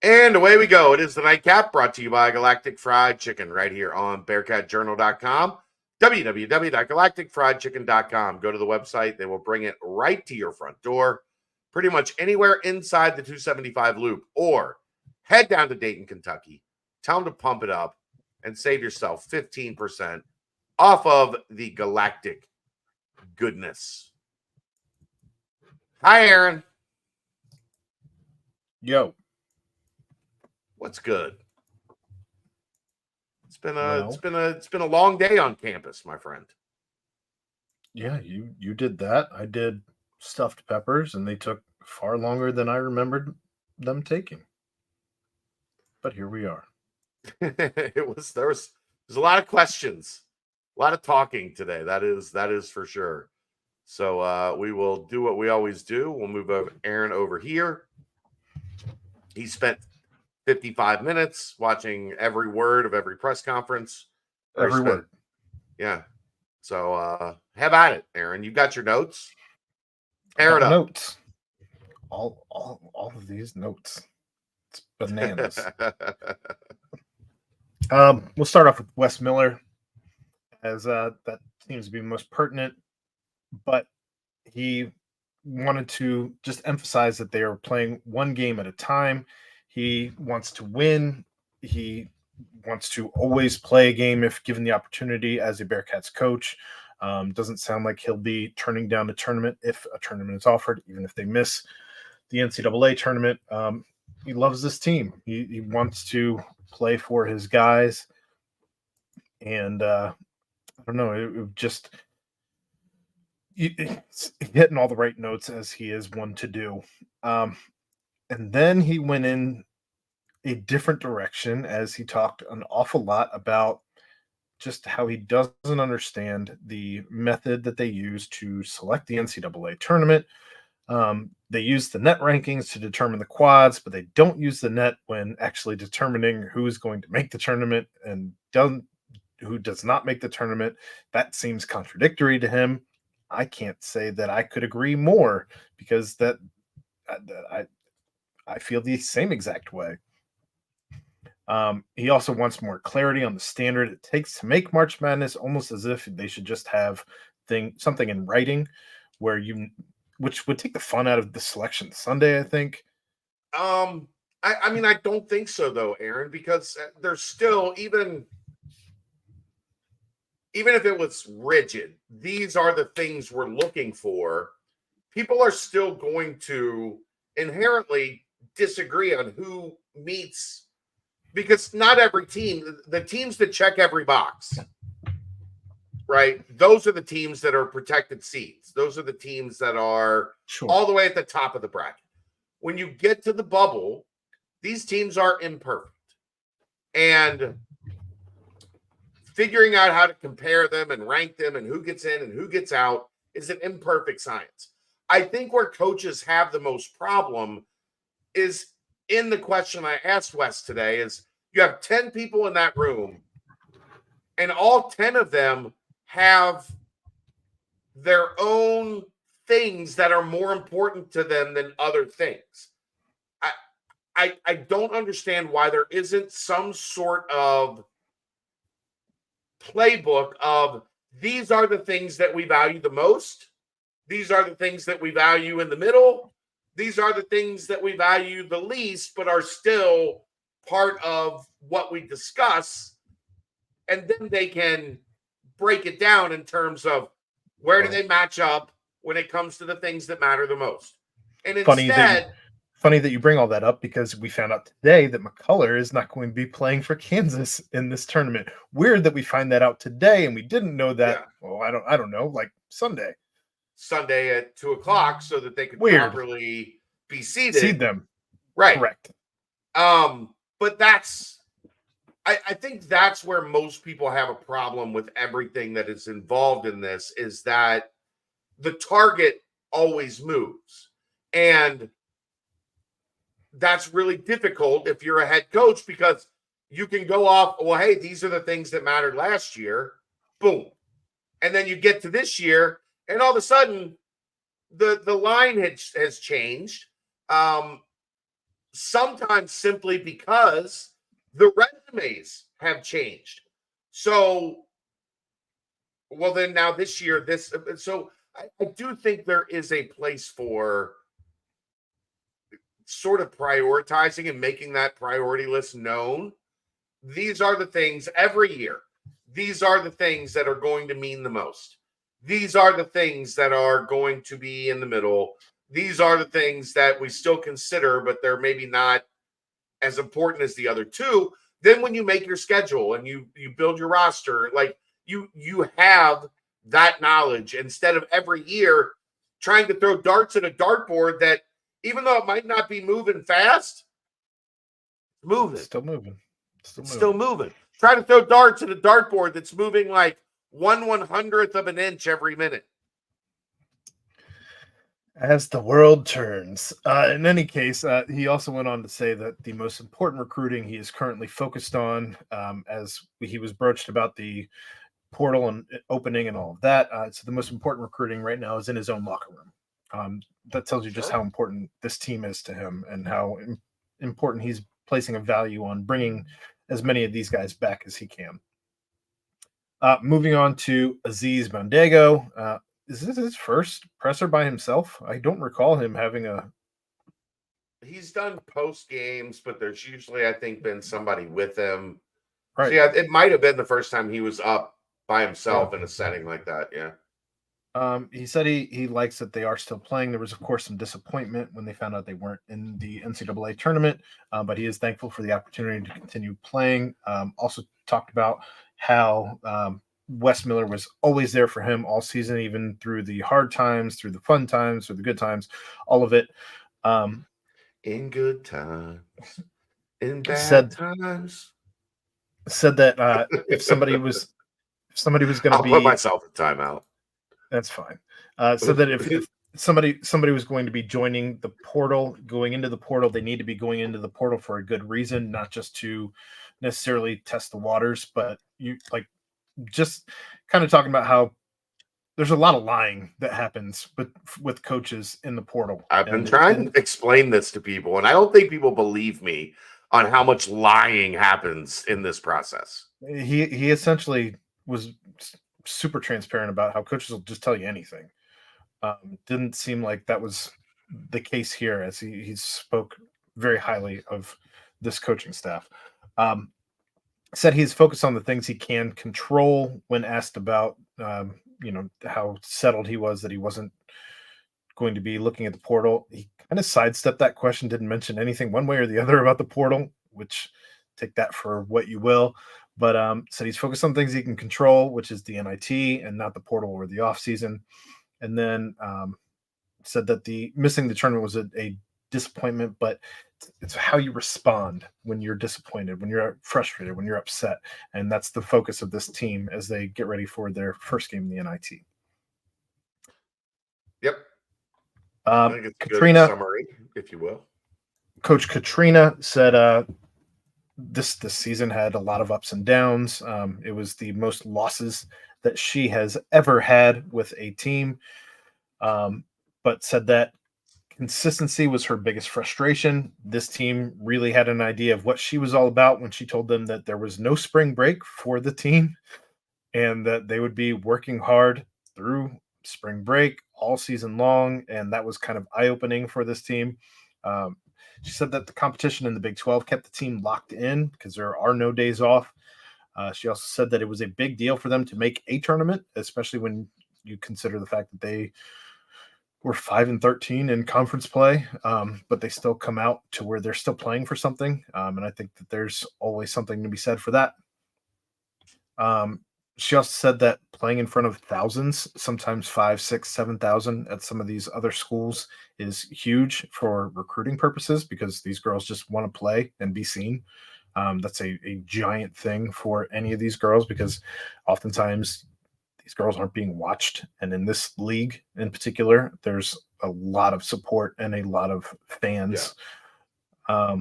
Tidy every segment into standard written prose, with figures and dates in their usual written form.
And away we go. It is the Nightcap, brought to you by Galactic Fried Chicken, right here on BearcatJournal.com, www.galacticfriedchicken.com. Go to the website. They will bring it right to your front door, pretty much anywhere inside the 275 loop. Or head down to Dayton, Kentucky, tell them to pump it up, and save yourself 15% off of the Galactic goodness. Hi, Aaron. Yo. What's good? It's been a long day on campus, my friend. Yeah, you did that. I did stuffed peppers, and they took far longer than I remembered them taking. But here we are. There's a lot of questions, a lot of talking today. That is for sure. So we will do what we always do. We'll move Aaron over here. He spent 55 minutes watching every word of every press conference. Every word. Yeah. So have at it, Aaron. You got your notes? Air it up. Notes. All of these notes. It's bananas. We'll start off with Wes Miller, as that seems to be most pertinent. But he wanted to just emphasize that they are playing one game at a time. He wants to win. He wants to always play a game if given the opportunity as a Bearcats coach. Doesn't sound like he'll be turning down a tournament if a tournament is offered, even if they miss the NCAA tournament. He loves this team. He wants to play for his guys. And I don't know, it just hitting all the right notes as he is one to do. And then he went in a different direction as he talked an awful lot about just how he doesn't understand the method that they use to select the NCAA tournament. They use the net rankings to determine the quads, but they don't use the net when actually determining who is going to make the tournament and who does not make the tournament. That seems contradictory to him. I can't say that I could agree more, because that I feel the same exact way. He also wants more clarity on the standard it takes to make March Madness, almost as if they should just have something in writing which would take the fun out of the selection Sunday, I think. I mean, I don't think so though, Aaron, because there's still, even if it was rigid, these are the things we're looking for. People are still going to inherently disagree on who meets, because not every team, the teams that check every box, right? Those are the teams that are protected seeds. Those are the teams that are all the way at the top of the bracket. When you get to the bubble, these teams are imperfect. And figuring out how to compare them and rank them and who gets in and who gets out is an imperfect science. I think where coaches have the most problem is in the question I asked Wes today is, you have 10 people in that room, and all 10 of them have their own things that are more important to them than other things. I don't understand why there isn't some sort of playbook of, these are the things that we value the most. These are the things that we value in the middle. These are the things that we value the least, but are still part of what we discuss. And then they can break it down in terms of where do they match up when it comes to the things that matter the most. And instead, funny that you bring all that up, because we found out today that McCullough is not going to be playing for Kansas in this tournament. Weird that we find that out today, and we didn't know that. Yeah. Well, I don't know, like Sunday at 2:00, so that they could properly be seated. Seed them, right? Correct. But I think that's where most people have a problem with everything that is involved in this, is that the target always moves. And that's really difficult if you're a head coach, because you can go off, well, hey, these are the things that mattered last year. Boom. And then you get to this year, and all of a sudden the line has changed. sometimes simply because the resumes have changed. So, well, then now this year, so I do think there is a place for sort of prioritizing and making that priority list known. These are the things every year. These are the things that are going to mean the most. These are the things that are going to be in the middle. These are the things that we still consider, but they're maybe not as important as the other two. Then when you make your schedule and you build your roster, like you have that knowledge instead of every year trying to throw darts at a dartboard that, even though it might not be moving fast, moving. Still moving. Still moving. Try to throw darts at a dartboard that's moving like 1/100th of an inch every minute. As the world turns. In any case, he also went on to say that the most important recruiting he is currently focused on, as he was broached about the portal and opening and all of that. So the most important recruiting right now is in his own locker room. That tells you just how important this team is to him and how important he's placing a value on bringing as many of these guys back as he can. Moving on to Aziz Bandaogo. Is this his first presser by himself? I don't recall him having a. He's done post games, but there's usually, I think, been somebody with him. Right. So yeah, it might have been the first time he was up by himself in a setting like that. Yeah. He said he likes that they are still playing. There was, of course, some disappointment when they found out they weren't in the NCAA tournament, but he is thankful for the opportunity to continue playing. Also talked about how Wes Miller was always there for him all season, even through the hard times, through the fun times, through the good times, all of it. In good times, in bad times. Said that if somebody was going to be, I'll put myself in timeout. That's fine. So that if somebody was going to be joining the portal, going into the portal, they need to be going into the portal for a good reason, not just to necessarily test the waters, but you like just kind of talking about how there's a lot of lying that happens with coaches in the portal. I've been trying to explain this to people, and I don't think people believe me on how much lying happens in this process. He essentially was super transparent about how coaches will just tell you anything. Didn't seem like that was the case here, as he spoke very highly of this coaching staff. Said he's focused on the things he can control when asked about, how settled he was that he wasn't going to be looking at the portal. He kind of sidestepped that question, didn't mention anything one way or the other about the portal, which take that for what you will. But said he's focused on things he can control, which is the NIT and not the portal or the off season. And then said that the missing the tournament was a disappointment, but it's how you respond when you're disappointed, when you're frustrated, when you're upset. And that's the focus of this team as they get ready for their first game in the NIT. Yep. I think it's Katrina, a good summary, if you will. Coach Katrina said this season had a lot of ups and downs. It was the most losses that she has ever had with a team, but said that consistency was her biggest frustration. This team really had an idea of what she was all about when she told them that there was no spring break for the team and that they would be working hard through spring break all season long. And that was kind of eye-opening for this team. She said that the competition in the Big 12 kept the team locked in because there are no days off. She also said that it was a big deal for them to make a tournament, especially when you consider the fact that they were 5-13 in conference play, but they still come out to where they're still playing for something. And I think that there's always something to be said for that. She also said that playing in front of thousands, sometimes 5, 6, 7,000 at some of these other schools is huge for recruiting purposes because these girls just want to play and be seen. That's a giant thing for any of these girls because oftentimes these girls aren't being watched. And in this league in particular, there's a lot of support and a lot of fans. Yeah.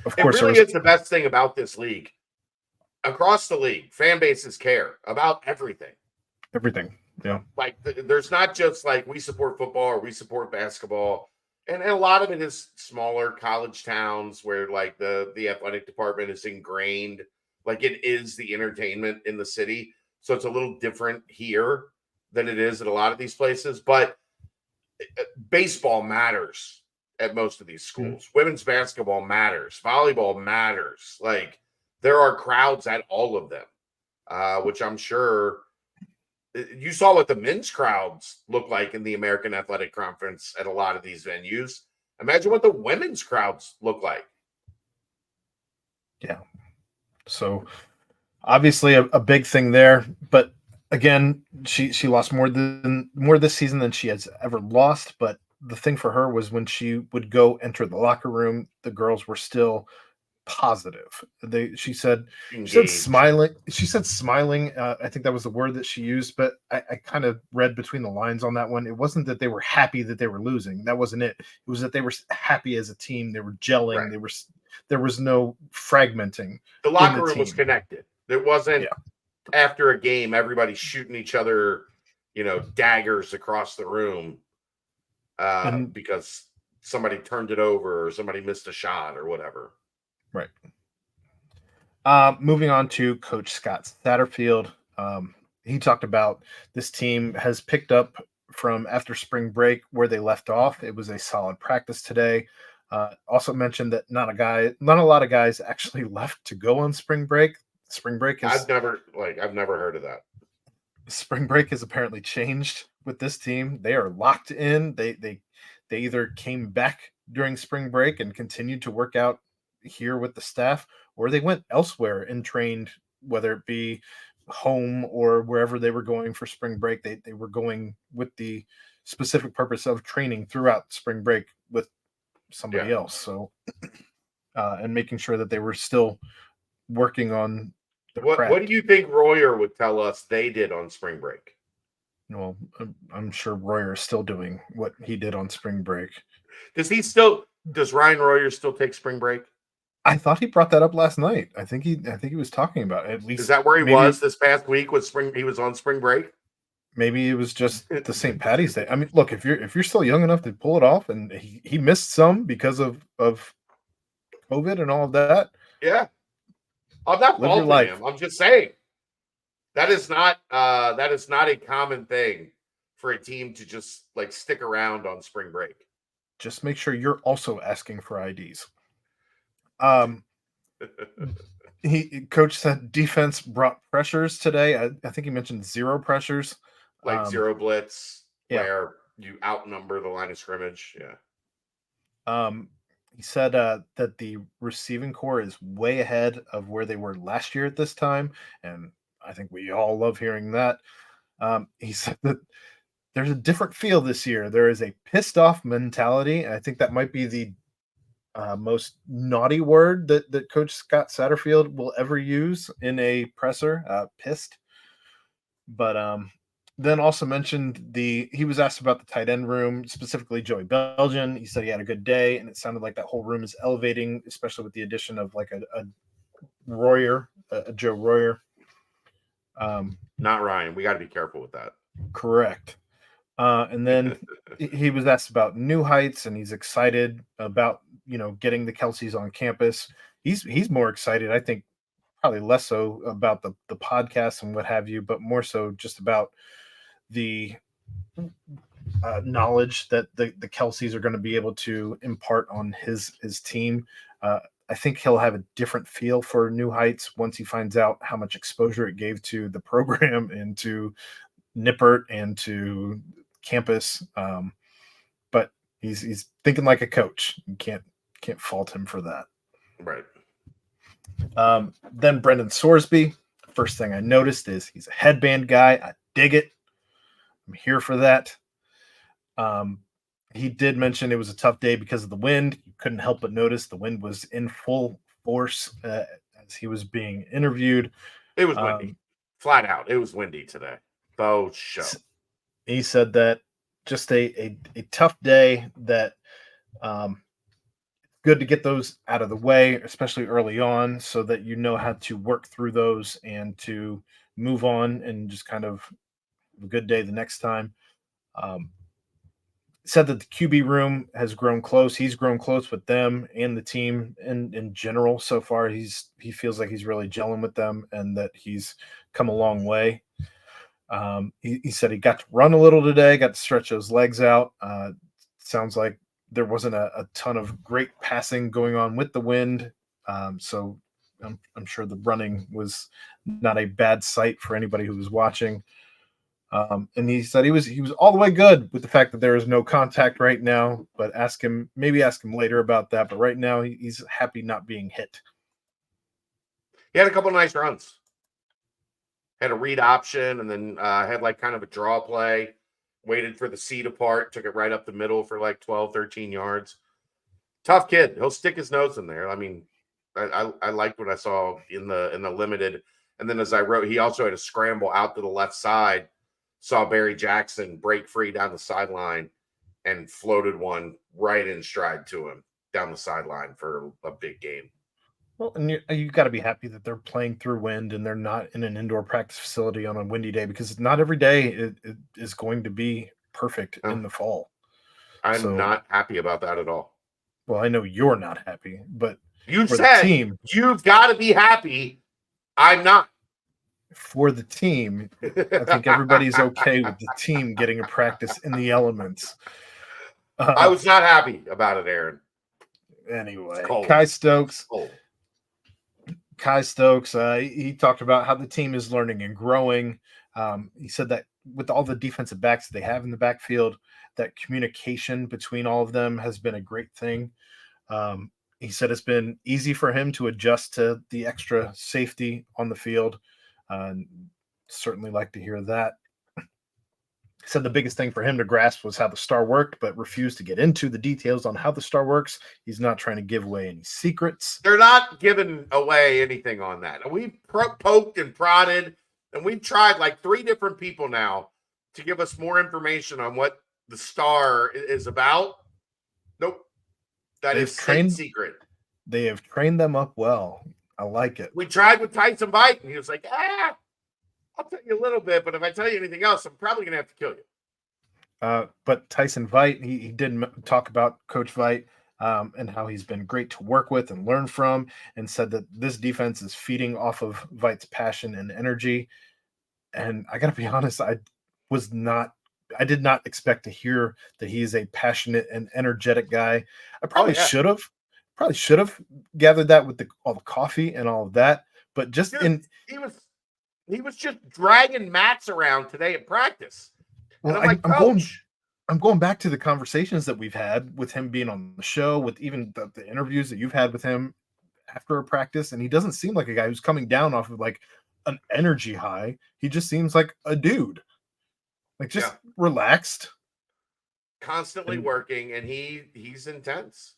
Of course, it really is the best thing about this league. Across the league, fan bases care about everything. Everything, yeah. Like, there's not just like we support football or we support basketball. And a lot of it is smaller college towns where like the athletic department is ingrained, like it is the entertainment in the city. So it's a little different here than it is at a lot of these places. But baseball matters at most of these Mm. schools. Women's basketball matters. Volleyball matters. Like there are crowds at all of them, which I'm sure you saw what the men's crowds look like in the American Athletic Conference at a lot of these venues. Imagine what the women's crowds look like. Yeah. So obviously a big thing there, but again, she lost more this season than she has ever lost. But the thing for her was when she would go enter the locker room, the girls were still positive. She said Engaged. smiling. She said smiling. I think that was the word that she used, but I kind of read between the lines on that one. It wasn't that they were happy that they were losing. That wasn't it. It was that they were happy as a team. They were gelling. Right. There was no fragmenting The in locker the room was team. connected. There wasn't Yeah. after a game, everybody shooting each other, daggers across the room And because somebody turned it over or somebody missed a shot or whatever. right. Moving on to Coach Scott Satterfield. He talked about this team has picked up from after spring break where they left off. It was a solid practice today. Also mentioned that not a lot of guys actually left to go on spring break. Spring break is I've never heard of that. spring break has apparently changed with this team. They are locked in. They either came back during spring break and continued to work out here with the staff, or they went elsewhere and trained, whether it be home or wherever they were going for spring break. They were going with the specific purpose of training throughout spring break with somebody Yeah. else. So and making sure that they were still working on their What do craft. you think Royer would tell us they did on spring break? Well, I'm sure Royer is still doing what he did on spring break. Does Ryan Royer still take spring break? I thought he brought that up last night. I think he was talking about it. At Is least that where he maybe was this past week with spring? He was on spring break. maybe it was just the St. Patty's Day. I mean, look, if you're still young enough to pull it off, and he missed some because of COVID and all of that, Yeah, I'm not live your faulting life. him. I'm just saying that is not a common thing for a team to just like stick around on spring break. Just make sure you're also asking for IDs. Um, coach said defense brought pressures today. I think he mentioned zero pressures. Like zero blitz Yeah. where you outnumber the line of scrimmage. Yeah. He said that the receiving core is way ahead of where they were last year at this time, and I think we all love hearing that. He said that there's a different feel this year. There is a pissed off mentality, and I think that might be the most naughty word that Coach Scott Satterfield will ever use in a presser. Pissed, but then also mentioned he was asked about the tight end room, specifically Joey Belgian. He said he had a good day, and it sounded like that whole room is elevating, especially with the addition of like a Royer, a Joe Royer. Not Ryan. We got to be careful with that. Correct. And then he was asked about New Heights, and he's excited about getting the Kelseys on campus. He's more excited, I think, probably less so about the podcast and what have you, but more so just about the knowledge that the Kelseys are going to be able to impart on his team. I think he'll have a different feel for New Heights once he finds out how much exposure it gave to the program and to Nippert and to campus. But he's thinking like a coach. You can't fault him for that. Right. Then Brendan Sorsby. First thing I noticed is he's a headband guy. I dig it. I'm here for that. He did mention it was a tough day because of the wind. You couldn't help but notice the wind was in full force as he was being interviewed. It was windy. Flat out. It was windy today. Faux show. He said that just a tough day that good to get those out of the way, especially early on, so that you know how to work through those and to move on and just kind of have a good day the next time. said that the QB room has grown close. He's grown close with them and the team in general so far. He feels like he's really gelling with them and that he's come a long way. He said he got to run a little today, got to stretch those legs out. Sounds like there wasn't a ton of great passing going on with the wind. So I'm sure the running was not a bad sight for anybody who was watching. And he said he was all the way good with the fact that there is no contact right now, but ask him later about that. But right now he's happy not being hit. He had a couple of nice runs. Had a read option and then had like kind of a draw play, waited for the seat apart, took it right up the middle for like 12, 13 yards. Tough kid. He'll stick his nose in there. I mean, I liked what I saw in the limited. And then as I wrote, he also had a scramble out to the left side, saw Barry Jackson break free down the sideline and floated one right in stride to him down the sideline for a big game. Well, and you got to be happy that they're playing through wind and they're not in an indoor practice facility on a windy day, because not every day it is going to be perfect in the fall. I'm not happy about that at all. Well, I know you're not happy, but you said the team, you've got to be happy. I'm not. For the team, I think everybody's okay with the team getting a practice in the elements. I was not happy about it, Aaron. Anyway, Kai Stokes. He talked about how the team is learning and growing. He said that with all the defensive backs that they have in the backfield, that communication between all of them has been a great thing. He said it's been easy for him to adjust to the extra safety on the field. Certainly like to hear that. He said the biggest thing for him to grasp was how the star worked, but refused to get into the details on how the star works. He's not trying to give away any secrets. They're not giving away anything on that. We've poked and prodded, and we've tried like 3 different people now to give us more information on what the star is about. Nope. That is state secret. They have trained them up well. I like it. We tried with Tyson Vite, and he was like, I'll tell you a little bit, but if I tell you anything else, I'm probably going to have to kill you. But Tyson Vite, he did talk about Coach Vite and how he's been great to work with and learn from, and said that this defense is feeding off of Vite's passion and energy. And I got to be honest, I did not expect to hear that he is a passionate and energetic guy. I probably should have gathered that with all the coffee and all of that, but just he was just dragging mats around today at practice. Well, and I'm like, I'm going back to the conversations that we've had with him being on the show, with even the interviews that you've had with him after a practice, and he doesn't seem like a guy who's coming down off of like an energy high. He just seems like a dude, like just relaxed, constantly working, and he's intense.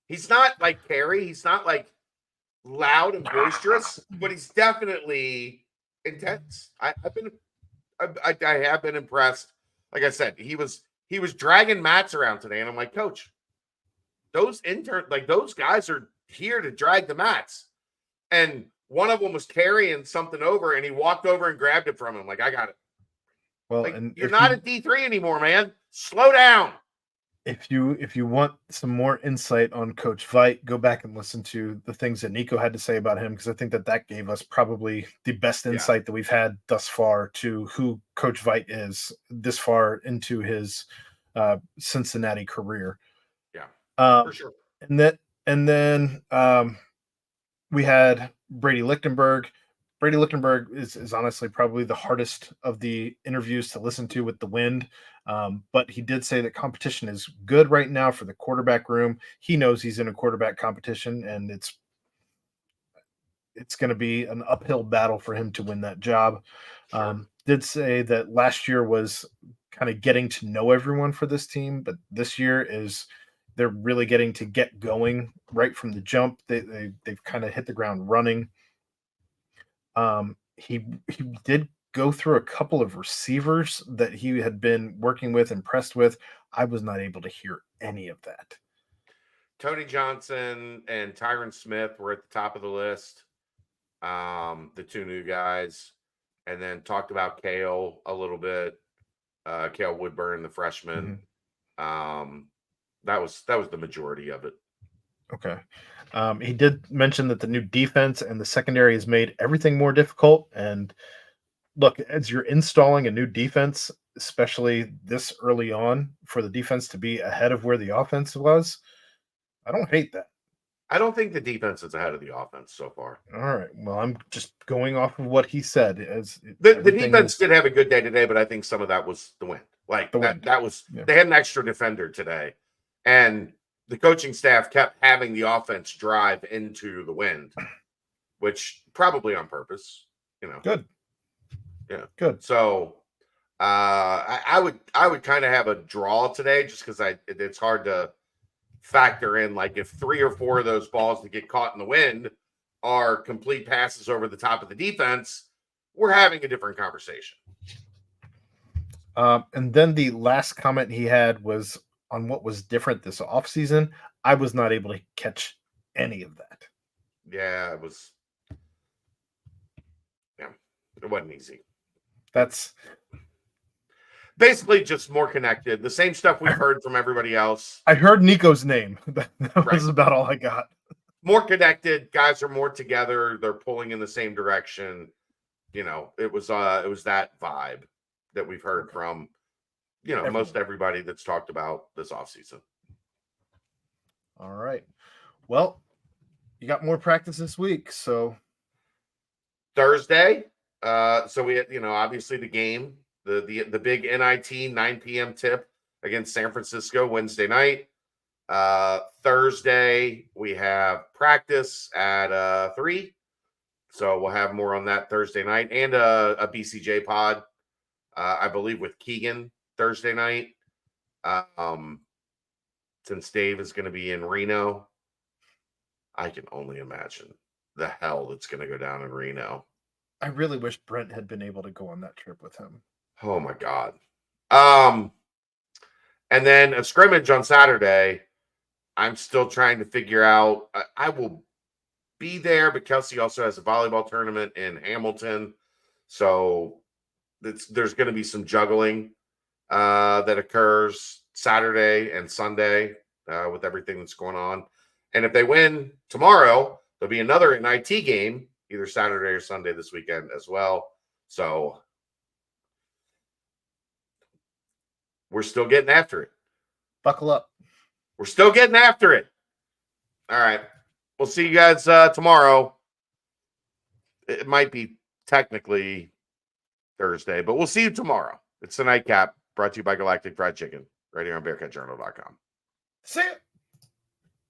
He's not like Carey. He's not like loud and boisterous, but he's definitely intense. I have been impressed. Like I said, he was dragging mats around today, and I'm like, Coach, those guys are here to drag the mats. And one of them was carrying something over, and he walked over and grabbed it from him. Like, I got it. Well, like, and you're not at D3 anymore, man. Slow down. If you want some more insight on Coach Vite, go back and listen to the things that Nico had to say about him, because I think that gave us probably the best insight that we've had thus far to who Coach Vite is this far into his Cincinnati career. Yeah, for sure. And then we had Brady Lichtenberg. Brady Lichtenberg is honestly probably the hardest of the interviews to listen to with the wind. But he did say that competition is good right now for the quarterback room. He knows he's in a quarterback competition, and it's going to be an uphill battle for him to win that job. Sure. Did say that last year was kind of getting to know everyone for this team, but this year they're really getting to get going right from the jump. They've kind of hit the ground running. He did go through a couple of receivers that he had been working with, impressed with. I was not able to hear any of that. Tony Johnson and Tyron Smith were at the top of the list. The 2 new guys, and then talked about Kale a little bit. Kale Woodburn, the freshman. That was the majority of it. Okay. He did mention that the new defense and the secondary has made everything more difficult. And look, as you're installing a new defense, especially this early on, for the defense to be ahead of where the offense was, I don't hate that. I don't think the defense is ahead of the offense so far. All right. Well, I'm just going off of what he said. As The defense did have a good day today, but I think some of that was the wind. Like The wind. that was Yeah. They had an extra defender today, and the coaching staff kept having the offense drive into the wind, which probably on purpose. Good. Yeah. Good. So I would kind of have a draw today, just because it's hard to factor in, like, if 3 or 4 of those balls that get caught in the wind are complete passes over the top of the defense, we're having a different conversation. And then the last comment he had was on what was different this offseason. I was not able to catch any of that. Yeah, it wasn't easy. That's basically just more connected. The same stuff we've heard from everybody else. I heard Nico's name. That Right. was about all I got. More connected. Guys are more together. They're pulling in the same direction. It was that vibe that we've heard from, most everybody that's talked about this offseason. All right. Well, you got more practice this week, so Thursday. So we had, obviously the game, the big NIT 9 p.m. tip against San Francisco Wednesday night. Thursday we have practice at 3. So we'll have more on that Thursday night, and a BCJ pod, I believe, with Keegan Thursday night. Since Dave is going to be in Reno, I can only imagine the hell that's going to go down in Reno. I really wish Brent had been able to go on that trip with him. Oh my God. And then a scrimmage on Saturday. I'm still trying to figure out. I will be there, but Kelsey also has a volleyball tournament in Hamilton. So there's going to be some juggling that occurs Saturday and Sunday with everything that's going on. And if they win tomorrow, there'll be another NIT game, either Saturday or Sunday this weekend as well. So we're still getting after it. Buckle up. We're still getting after it. All right. We'll see you guys tomorrow. It might be technically Thursday, but we'll see you tomorrow. It's the Nightcap, brought to you by Galactic Fried Chicken, right here on BearcatJournal.com. See ya.